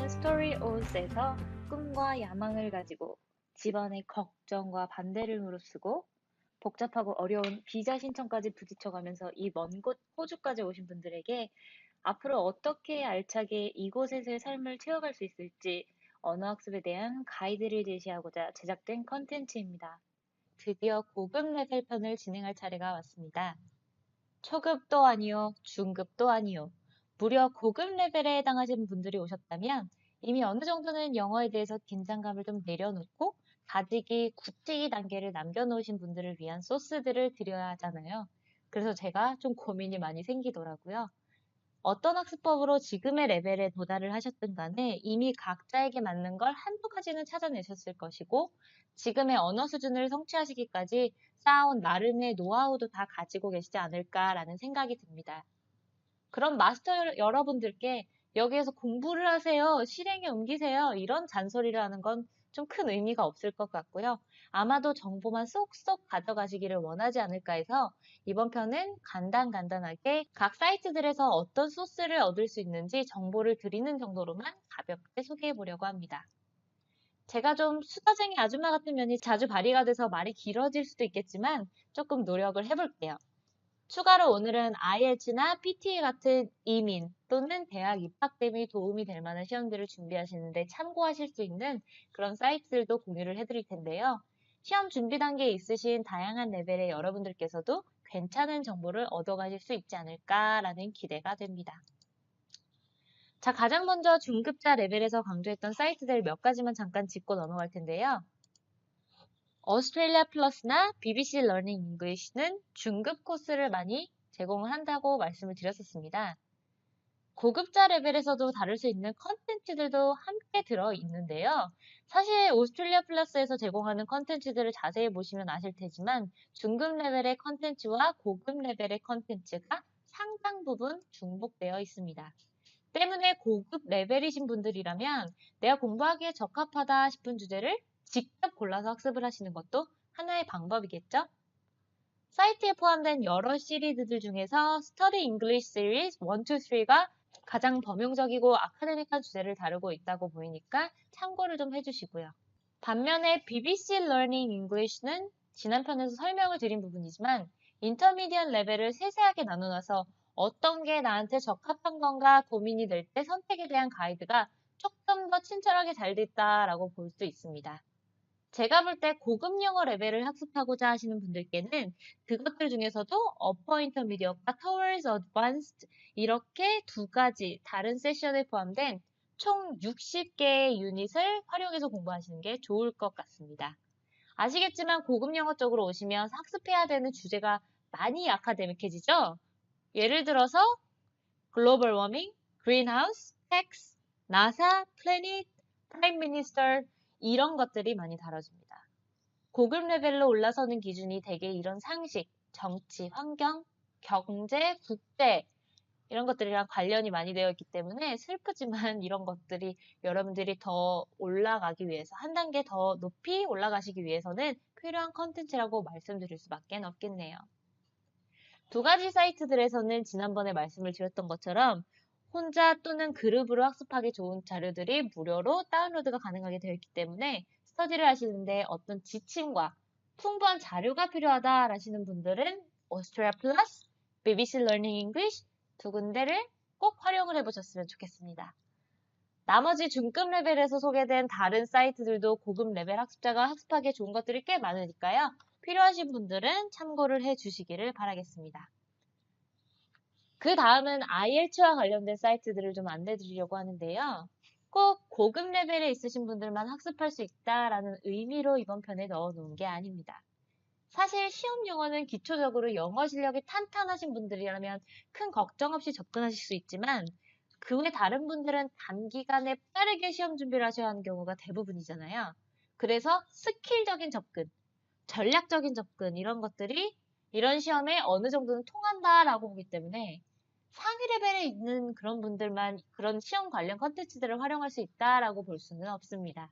저는 스토리오스에서 꿈과 야망을 가지고 집안의 걱정과 반대를 무릅쓰고 복잡하고 어려운 비자 신청까지 부딪혀가면서 이 먼 곳 호주까지 오신 분들에게 앞으로 어떻게 알차게 이곳에서의 삶을 채워갈 수 있을지 언어학습에 대한 가이드를 제시하고자 제작된 컨텐츠입니다. 드디어 고급 레벨 편을 진행할 차례가 왔습니다. 초급도 아니요, 중급도 아니요. 무려 고급 레벨에 해당하시는 분들이 오셨다면 이미 어느 정도는 영어에 대해서 긴장감을 좀 내려놓고 다지기, 굳히기 단계를 남겨놓으신 분들을 위한 소스들을 드려야 하잖아요. 그래서 제가 좀 고민이 많이 생기더라고요. 어떤 학습법으로 지금의 레벨에 도달을 하셨든 간에 이미 각자에게 맞는 걸 한두 가지는 찾아내셨을 것이고 지금의 언어 수준을 성취하시기까지 쌓아온 나름의 노하우도 다 가지고 계시지 않을까라는 생각이 듭니다. 그럼 마스터 여러분들께 여기에서 공부를 하세요, 실행에 옮기세요 이런 잔소리를 하는 건 좀 큰 의미가 없을 것 같고요. 아마도 정보만 쏙쏙 가져가시기를 원하지 않을까 해서 이번 편은 간단하게 각 사이트들에서 어떤 소스를 얻을 수 있는지 정보를 드리는 정도로만 가볍게 소개해 보려고 합니다. 제가 좀 수다쟁이 아줌마 같은 면이 자주 발휘가 돼서 말이 길어질 수도 있겠지만 조금 노력을 해볼게요. 추가로 오늘은 IELTS나 PTA 같은 이민 또는 대학 입학 대비 도움이 될 만한 시험들을 준비하시는데 참고하실 수 있는 그런 사이트들도 공유를 해드릴 텐데요. 시험 준비 단계에 있으신 다양한 레벨의 여러분들께서도 괜찮은 정보를 얻어가실 수 있지 않을까라는 기대가 됩니다. 자, 가장 먼저 중급자 레벨에서 강조했던 사이트들 몇 가지만 잠깐 짚고 넘어갈 텐데요. 오스트레일리아 플러스나 BBC 러닝 잉글리시는 중급 코스를 많이 제공을 한다고 말씀을 드렸었습니다. 고급자 레벨에서도 다룰 수 있는 컨텐츠들도 함께 들어 있는데요. 사실 오스트레일리아 플러스에서 제공하는 컨텐츠들을 자세히 보시면 아실 테지만 중급 레벨의 컨텐츠와 고급 레벨의 컨텐츠가 상당 부분 중복되어 있습니다. 때문에 고급 레벨이신 분들이라면 내가 공부하기에 적합하다 싶은 주제를 직접 골라서 학습을 하시는 것도 하나의 방법이겠죠? 사이트에 포함된 여러 시리즈들 중에서 Study English Series 1, 2, 3가 가장 범용적이고 아카데믹한 주제를 다루고 있다고 보이니까 참고를 좀 해주시고요. 반면에 BBC Learning English는 지난 편에서 설명을 드린 부분이지만 인터미디언 레벨을 세세하게 나눠놔서 어떤 게 나한테 적합한 건가 고민이 될 때 선택에 대한 가이드가 조금 더 친절하게 잘 됐다라고 볼 수 있습니다. 제가 볼 때 고급 영어 레벨을 학습하고자 하시는 분들께는 그것들 중에서도 Upper Intermediate과 Towards Advanced 이렇게 두 가지 다른 세션에 포함된 총 60개의 유닛을 활용해서 공부하시는 게 좋을 것 같습니다. 아시겠지만 고급 영어 쪽으로 오시면 학습해야 되는 주제가 많이 아카데믹해지죠? 예를 들어서 글로벌 워밍, 그린하우스, 텍스, 나사, 플래닛, 프라임 미니스터 이런 것들이 많이 다뤄집니다. 고급 레벨로 올라서는 기준이 대개 이런 상식, 정치, 환경, 경제, 국제 이런 것들이랑 관련이 많이 되어 있기 때문에 슬프지만 이런 것들이 여러분들이 더 올라가기 위해서 한 단계 더 높이 올라가시기 위해서는 필요한 컨텐츠라고 말씀드릴 수밖에 없겠네요. 두 가지 사이트들에서는 지난번에 말씀을 드렸던 것처럼 혼자 또는 그룹으로 학습하기 좋은 자료들이 무료로 다운로드가 가능하게 되어 있기 때문에 스터디를 하시는데 어떤 지침과 풍부한 자료가 필요하다 하시는 분들은 오스트리아 플러스, BBC Learning English 두 군데를 꼭 활용을 해보셨으면 좋겠습니다. 나머지 중급 레벨에서 소개된 다른 사이트들도 고급 레벨 학습자가 학습하기에 좋은 것들이 꽤 많으니까요. 필요하신 분들은 참고를 해주시기를 바라겠습니다. 그 다음은 IELTS와 관련된 사이트들을 좀 안내드리려고 하는데요. 꼭 고급 레벨에 있으신 분들만 학습할 수 있다라는 의미로 이번 편에 넣어놓은 게 아닙니다. 사실 시험 영어는 기초적으로 영어 실력이 탄탄하신 분들이라면 큰 걱정 없이 접근하실 수 있지만 그 외 다른 분들은 단기간에 빠르게 시험 준비를 하셔야 하는 경우가 대부분이잖아요. 그래서 스킬적인 접근, 전략적인 접근 이런 것들이 이런 시험에 어느 정도는 통한다라고 보기 때문에 상위 레벨에 있는 그런 분들만 그런 시험 관련 컨텐츠들을 활용할 수 있다라고 볼 수는 없습니다.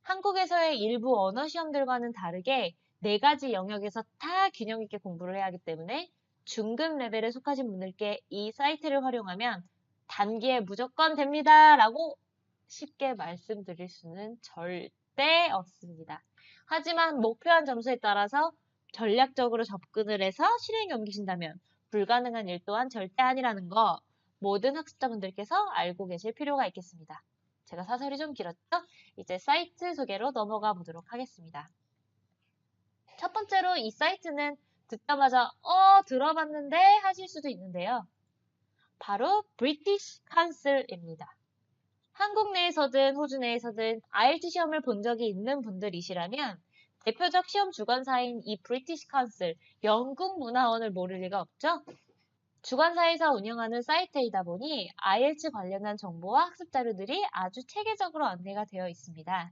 한국에서의 일부 언어 시험들과는 다르게 네 가지 영역에서 다 균형 있게 공부를 해야 하기 때문에 중급 레벨에 속하신 분들께 이 사이트를 활용하면 단기에 무조건 됩니다 라고 쉽게 말씀드릴 수는 절대 없습니다. 하지만 목표한 점수에 따라서 전략적으로 접근을 해서 실행에 옮기신다면 불가능한 일 또한 절대 아니라는 거 모든 학습자분들께서 알고 계실 필요가 있겠습니다. 제가 사설이 좀 길었죠? 이제 사이트 소개로 넘어가 보도록 하겠습니다. 첫 번째로 이 사이트는 듣자마자 들어봤는데 하실 수도 있는데요. 바로 British Council입니다. 한국 내에서든 호주 내에서든 IELTS 시험을 본 적이 있는 분들이시라면 대표적 시험 주관사인 이 British Council, 영국 문화원을 모를 리가 없죠? 주관사에서 운영하는 사이트이다 보니 IELTS 관련한 정보와 학습 자료들이 아주 체계적으로 안내가 되어 있습니다.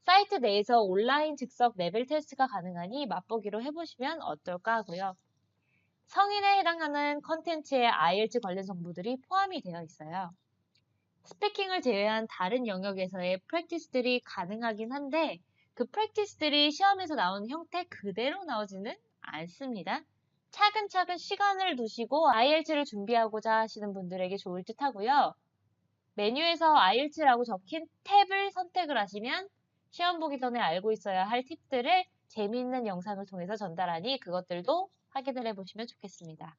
사이트 내에서 온라인 즉석 레벨 테스트가 가능하니 맛보기로 해보시면 어떨까 하고요. 성인에 해당하는 컨텐츠에 IELTS 관련 정보들이 포함이 되어 있어요. 스피킹을 제외한 다른 영역에서의 프랙티스들이 가능하긴 한데 그 프랙티스들이 시험에서 나오는 형태 그대로 나오지는 않습니다. 차근차근 시간을 두시고 IELTS를 준비하고자 하시는 분들에게 좋을 듯 하고요. 메뉴에서 IELTS라고 적힌 탭을 선택을 하시면 시험 보기 전에 알고 있어야 할 팁들을 재미있는 영상을 통해서 전달하니 그것들도 확인을 해보시면 좋겠습니다.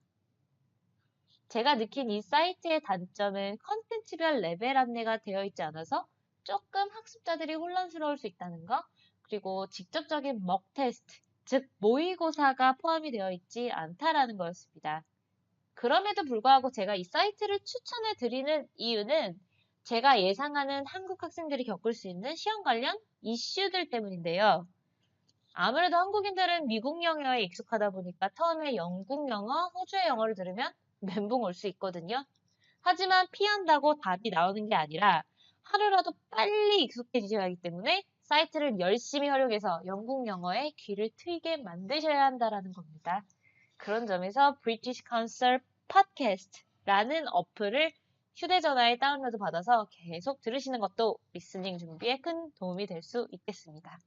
제가 느낀 이 사이트의 단점은 컨텐츠별 레벨 안내가 되어 있지 않아서 조금 학습자들이 혼란스러울 수 있다는 거, 그리고 직접적인 먹 테스트, 즉 모의고사가 포함이 되어 있지 않다라는 거였습니다. 그럼에도 불구하고 제가 이 사이트를 추천해 드리는 이유는 제가 예상하는 한국 학생들이 겪을 수 있는 시험 관련 이슈들 때문인데요. 아무래도 한국인들은 미국 영어에 익숙하다 보니까 처음에 영국 영어, 호주의 영어를 들으면 멘붕 올 수 있거든요. 하지만 피한다고 답이 나오는 게 아니라 하루라도 빨리 익숙해지셔야 하기 때문에 사이트를 열심히 활용해서 영국 영어에 귀를 트이게 만드셔야 한다는 겁니다. 그런 점에서 British Council Podcast라는 어플을 휴대전화에 다운로드 받아서 계속 들으시는 것도 리스닝 준비에 큰 도움이 될 수 있겠습니다.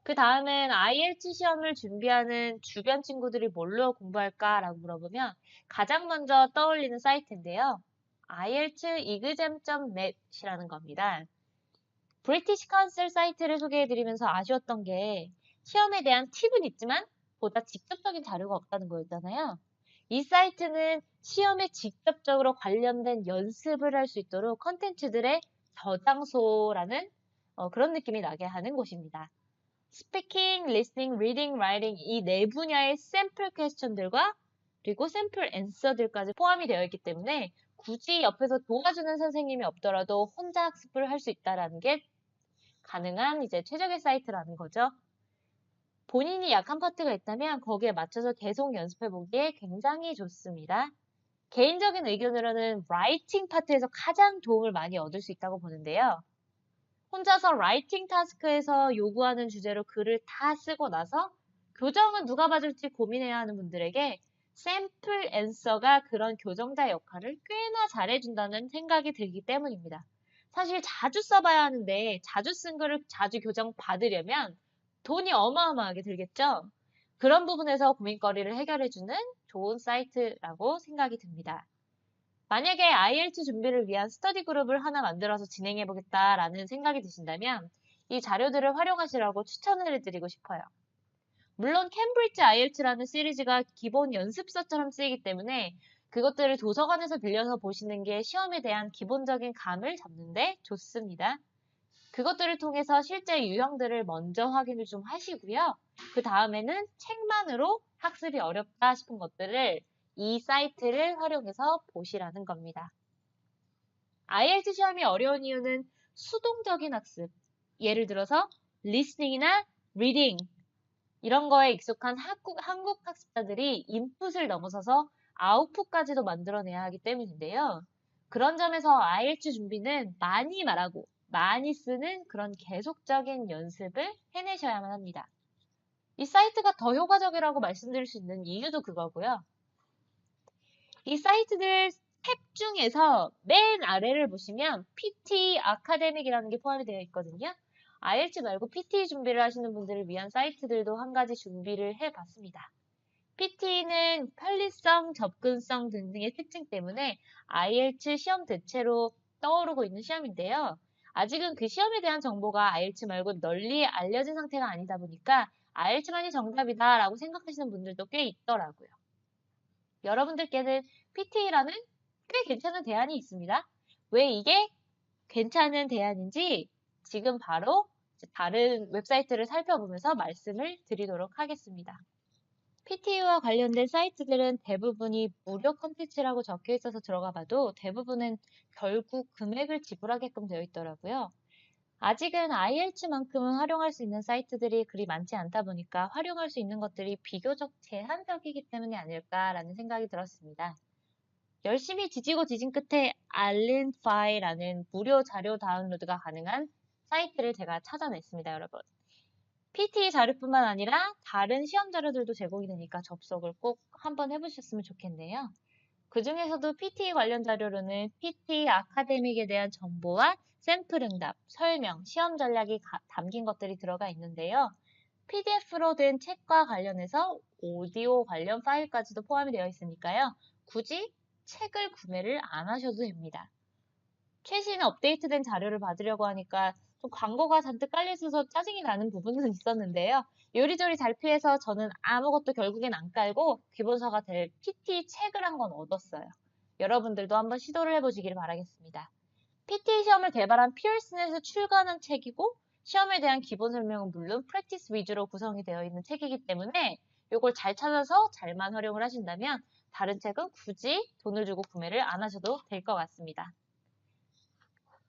그 다음은 IELTS 시험을 준비하는 주변 친구들이 뭘로 공부할까라고 물어보면 가장 먼저 떠올리는 사이트인데요. IELTSexam.net이라는 겁니다. 브리티시 카운슬 사이트를 소개해드리면서 아쉬웠던 게 시험에 대한 팁은 있지만 보다 직접적인 자료가 없다는 거였잖아요. 이 사이트는 시험에 직접적으로 관련된 연습을 할 수 있도록 컨텐츠들의 저장소라는 그런 느낌이 나게 하는 곳입니다. 스피킹, 리스닝, 리딩, 라이팅 이 네 분야의 샘플 퀘스천들과 그리고 샘플 앤서들까지 포함이 되어 있기 때문에 굳이 옆에서 도와주는 선생님이 없더라도 혼자 학습을 할 수 있다는 게 가능한 이제 최적의 사이트라는 거죠. 본인이 약한 파트가 있다면 거기에 맞춰서 계속 연습해 보기에 굉장히 좋습니다. 개인적인 의견으로는 라이팅 파트에서 가장 도움을 많이 얻을 수 있다고 보는데요. 혼자서 라이팅 타스크에서 요구하는 주제로 글을 다 쓰고 나서 교정은 누가 봐줄지 고민해야 하는 분들에게 샘플 앤서가 그런 교정자 역할을 꽤나 잘해준다는 생각이 들기 때문입니다. 사실 자주 써봐야 하는데 자주 쓴 글을 자주 교정 받으려면 돈이 어마어마하게 들겠죠? 그런 부분에서 고민거리를 해결해주는 좋은 사이트라고 생각이 듭니다. 만약에 IELTS 준비를 위한 스터디 그룹을 하나 만들어서 진행해보겠다라는 생각이 드신다면 이 자료들을 활용하시라고 추천을 해드리고 싶어요. 물론 캠브리지 IELTS라는 시리즈가 기본 연습서처럼 쓰이기 때문에 그것들을 도서관에서 빌려서 보시는 게 시험에 대한 기본적인 감을 잡는데 좋습니다. 그것들을 통해서 실제 유형들을 먼저 확인을 좀 하시고요. 그 다음에는 책만으로 학습이 어렵다 싶은 것들을 이 사이트를 활용해서 보시라는 겁니다. IELTS 시험이 어려운 이유는 수동적인 학습, 예를 들어서 listening이나 reading 이런 거에 익숙한 한국 학습자들이 인풋을 넘어서서 아웃풋까지도 만들어내야 하기 때문인데요. 그런 점에서 IELTS 준비는 많이 말하고 많이 쓰는 그런 계속적인 연습을 해내셔야만 합니다. 이 사이트가 더 효과적이라고 말씀드릴 수 있는 이유도 그거고요. 이 사이트들 탭 중에서 맨 아래를 보시면 PT 아카데믹이라는 게 포함이 되어 있거든요. IELTS 말고 PT 준비를 하시는 분들을 위한 사이트들도 한 가지 준비를 해봤습니다. PT는 편리성, 접근성 등등의 특징 때문에 IELTS 시험 대체로 떠오르고 있는 시험인데요. 아직은 그 시험에 대한 정보가 IELTS 말고 널리 알려진 상태가 아니다 보니까 IELTS만이 정답이다라고 생각하시는 분들도 꽤 있더라고요. 여러분들께는 PT라는 꽤 괜찮은 대안이 있습니다. 왜 이게 괜찮은 대안인지 지금 바로 다른 웹사이트를 살펴보면서 말씀을 드리도록 하겠습니다. PTU와 관련된 사이트들은 대부분이 무료 컨텐츠라고 적혀 있어서 들어가 봐도 대부분은 결국 금액을 지불하게끔 되어 있더라고요. 아직은 IELTS만큼은 활용할 수 있는 사이트들이 그리 많지 않다 보니까 활용할 수 있는 것들이 비교적 제한적이기 때문이 아닐까라는 생각이 들었습니다. 열심히 뒤지고 뒤진 끝에 알린파이라는 무료 자료 다운로드가 가능한 사이트를 제가 찾아냈습니다, 여러분. PT 자료뿐만 아니라 다른 시험 자료들도 제공이 되니까 접속을 꼭 한번 해보셨으면 좋겠네요. 그 중에서도 PT 관련 자료로는 PT 아카데믹에 대한 정보와 샘플 응답, 설명, 시험 전략이 담긴 것들이 들어가 있는데요. PDF로 된 책과 관련해서 오디오 관련 파일까지도 포함이 되어 있으니까요. 굳이 책을 구매를 안 하셔도 됩니다. 최신 업데이트된 자료를 받으려고 하니까 좀 광고가 잔뜩 깔려 있어서 짜증이 나는 부분은 있었는데요. 요리조리 잘 피해서 저는 아무것도 결국엔 안 깔고 기본서가 될 PT 책을 한 권 얻었어요. 여러분들도 한번 시도를 해보시길 바라겠습니다. PT 시험을 개발한 피어슨에서 출간한 책이고 시험에 대한 기본 설명은 물론 프랙티스 위주로 구성이 되어 있는 책이기 때문에 이걸 잘 찾아서 잘만 활용을 하신다면 다른 책은 굳이 돈을 주고 구매를 안 하셔도 될 것 같습니다.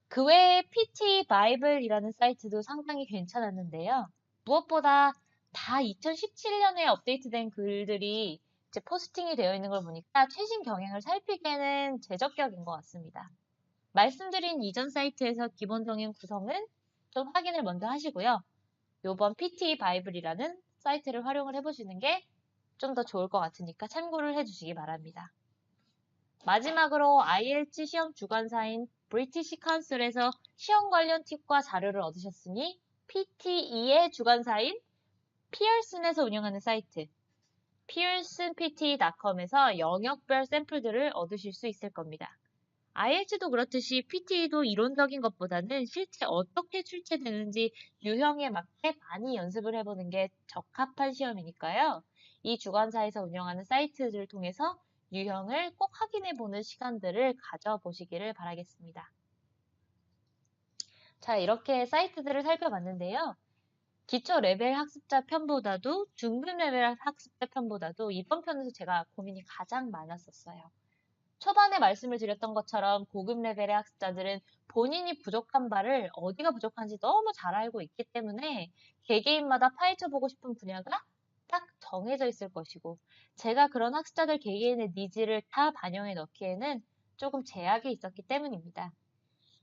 그 외에 PT 바이블이라는 사이트도 상당히 괜찮았는데요. 무엇보다 다 2017년에 업데이트된 글들이 이제 포스팅이 되어 있는 걸 보니까 최신 경향을 살피기에는 제적격인 것 같습니다. 말씀드린 이전 사이트에서 기본적인 구성은 좀 확인을 먼저 하시고요. 요번 PT 바이블이라는 사이트를 활용을 해보시는 게 좀 더 좋을 것 같으니까 참고를 해주시기 바랍니다. 마지막으로 IELTS 시험 주관사인 브리티시 카운슬에서 시험 관련 팁과 자료를 얻으셨으니 PTE의 주관사인 피어슨에서 운영하는 사이트 pearsonpt.com에서 영역별 샘플들을 얻으실 수 있을 겁니다. IELTS도 그렇듯이 PTE도 이론적인 것보다는 실제 어떻게 출제되는지 유형에 맞게 많이 연습을 해보는 게 적합한 시험이니까요. 이 주관사에서 운영하는 사이트들을 통해서 유형을 꼭 확인해보는 시간들을 가져보시기를 바라겠습니다. 자, 이렇게 사이트들을 살펴봤는데요. 기초 레벨 학습자 편보다도 중급 레벨 학습자 편보다도 이번 편에서 제가 고민이 가장 많았었어요. 초반에 말씀을 드렸던 것처럼 고급 레벨의 학습자들은 본인이 부족한 바를 어디가 부족한지 너무 잘 알고 있기 때문에 개개인마다 파헤쳐보고 싶은 분야가 딱 정해져 있을 것이고 제가 그런 학습자들 개개인의 니즈를 다 반영해 넣기에는 조금 제약이 있었기 때문입니다.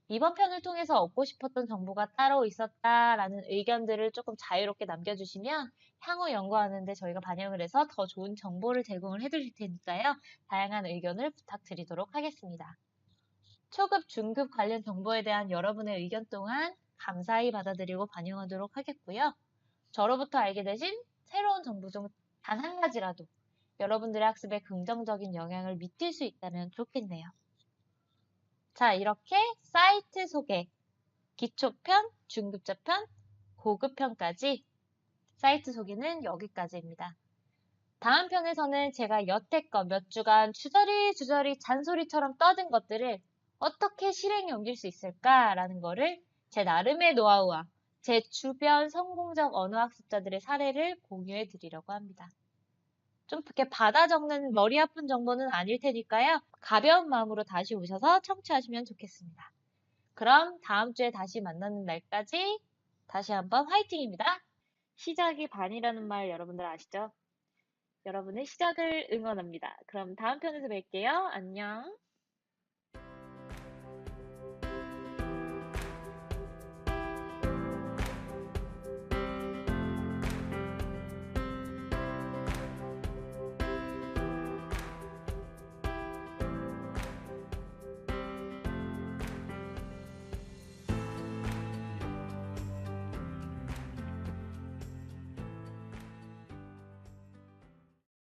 이번 편을 통해서 얻고 싶었던 정보가 따로 있었다라는 의견들을 조금 자유롭게 남겨주시면 향후 연구하는데 저희가 반영을 해서 더 좋은 정보를 제공을 해드릴 테니까요. 다양한 의견을 부탁드리도록 하겠습니다. 초급, 중급 관련 정보에 대한 여러분의 의견 또한 감사히 받아들이고 반영하도록 하겠고요. 저로부터 알게 되신 새로운 정보 중 단 한 가지라도 여러분들의 학습에 긍정적인 영향을 미칠 수 있다면 좋겠네요. 자, 이렇게 사이트 소개, 기초편, 중급자편, 고급편까지 사이트 소개는 여기까지입니다. 다음 편에서는 제가 여태껏 몇 주간 주저리 잔소리처럼 떠든 것들을 어떻게 실행에 옮길 수 있을까라는 거를 제 나름의 노하우와 제 주변 성공적 언어학습자들의 사례를 공유해 드리려고 합니다. 좀 이렇게 받아 적는 머리 아픈 정보는 아닐 테니까요. 가벼운 마음으로 다시 오셔서 청취하시면 좋겠습니다. 그럼 다음 주에 다시 만나는 날까지 다시 한번 화이팅입니다. 시작이 반이라는 말 여러분들 아시죠? 여러분의 시작을 응원합니다. 그럼 다음 편에서 뵐게요. 안녕.